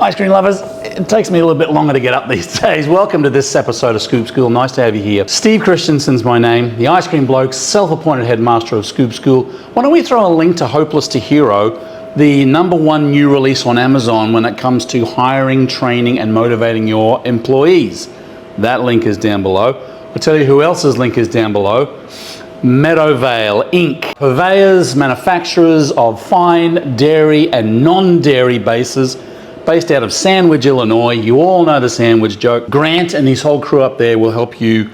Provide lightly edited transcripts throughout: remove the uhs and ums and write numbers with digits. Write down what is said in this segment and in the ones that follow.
Ice cream lovers, it takes me a little bit longer to get up these days. Welcome to this episode of Scoop School. Nice to have you here. Steve Christensen's my name, the ice cream bloke, self-appointed headmaster of Scoop School. Why don't we throw a link to Hopeless to Hero, the #1 new release on Amazon when it comes to hiring, training, and motivating your employees. That link is down below. I'll tell you who else's link is down below. Meadowvale Inc. Purveyors, manufacturers of fine dairy and non-dairy bases, based out of Sandwich, Illinois. You all know the sandwich joke. Grant and his whole crew up there will help you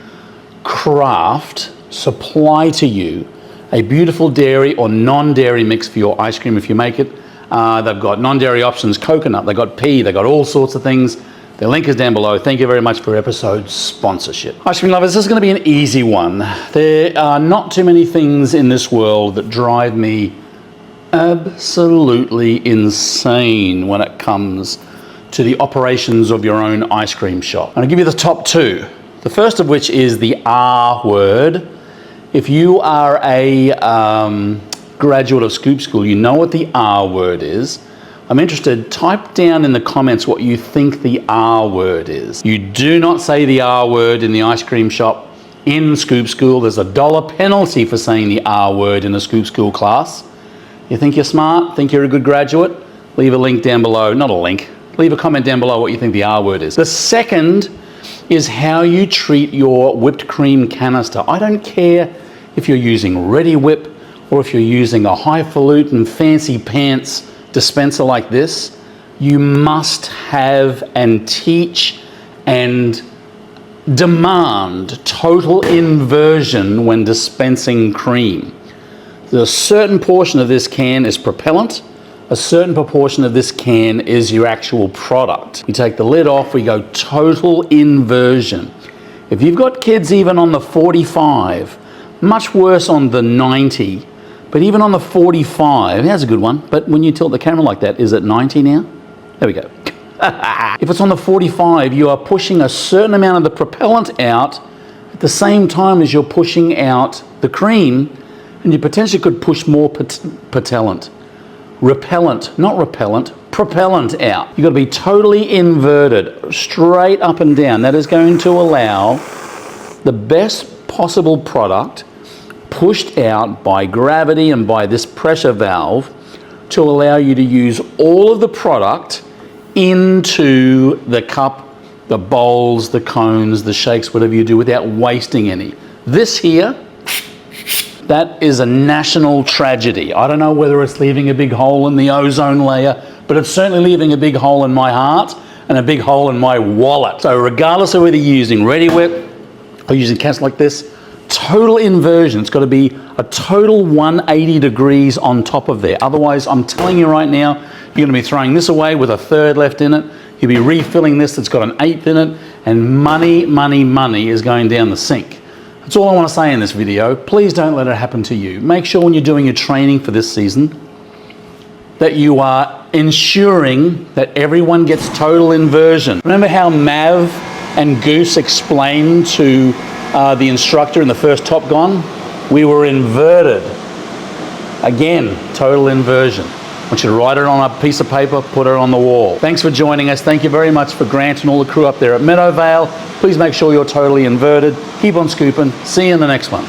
craft, supply to you a beautiful dairy or non-dairy mix for your ice cream if you make it. They've got non-dairy options, coconut, they've got pea, they've got all sorts of things. The link is down below. Thank you very much for episode sponsorship. Ice cream lovers, this is going to be an easy one. There are not too many things in this world that drive me absolutely insane when it comes to the operations of your own ice cream shop. I'm going to give you the top two. The first of which is the R word. If you are a graduate of Scoop School, you know what the R word is. I'm interested, type down in the comments what you think the R word is. You do not say the R word in the ice cream shop in Scoop School. There's a $1 penalty for saying the R word in a Scoop School class. You think you're smart, think you're a good graduate? Leave a link down below, not a link, leave a comment down below what you think the R word is. The second is how you treat your whipped cream canister. I don't care if you're using Ready Whip or if you're using a highfalutin fancy pants dispenser like this. You must have and teach and demand total inversion when dispensing cream. A certain portion of this can is propellant, a certain proportion of this can is your actual product. You take the lid off, we go total inversion. If you've got kids even on the 45, much worse on the 90, but even on the 45, that's a good one, but when you tilt the camera like that, is it 90 now? There we go. If it's on the 45, you are pushing a certain amount of the propellant out at the same time as you're pushing out the cream, and you potentially could push more propellant, not repellent, propellant out. You've got to be totally inverted, straight up and down. That is going to allow the best possible product pushed out by gravity and by this pressure valve to allow you to use all of the product into the cup, the bowls, the cones, the shakes, whatever you do, without wasting any. This here, that is a national tragedy. I don't know whether it's leaving a big hole in the ozone layer, but it's certainly leaving a big hole in my heart and a big hole in my wallet. So regardless of whether you're using Ready Whip or using cans like this, total inversion. It's got to be a total 180 degrees on top of there. Otherwise, I'm telling you right now, you're going to be throwing this away with a third left in it. You'll be refilling this that's got an eighth in it, and money is going down the sink. That's all I want to say in this video. Please don't let it happen to you. Make sure when you're doing your training for this season that you are ensuring that everyone gets total inversion. Remember how Mav and Goose explained to the instructor in the first Top Gun? We were inverted. Again, total inversion. I want you to write it on a piece of paper, put it on the wall. Thanks for joining us. Thank you very much for Grant and all the crew up there at Meadowvale. Please make sure you're totally inverted. Keep on scooping. See you in the next one.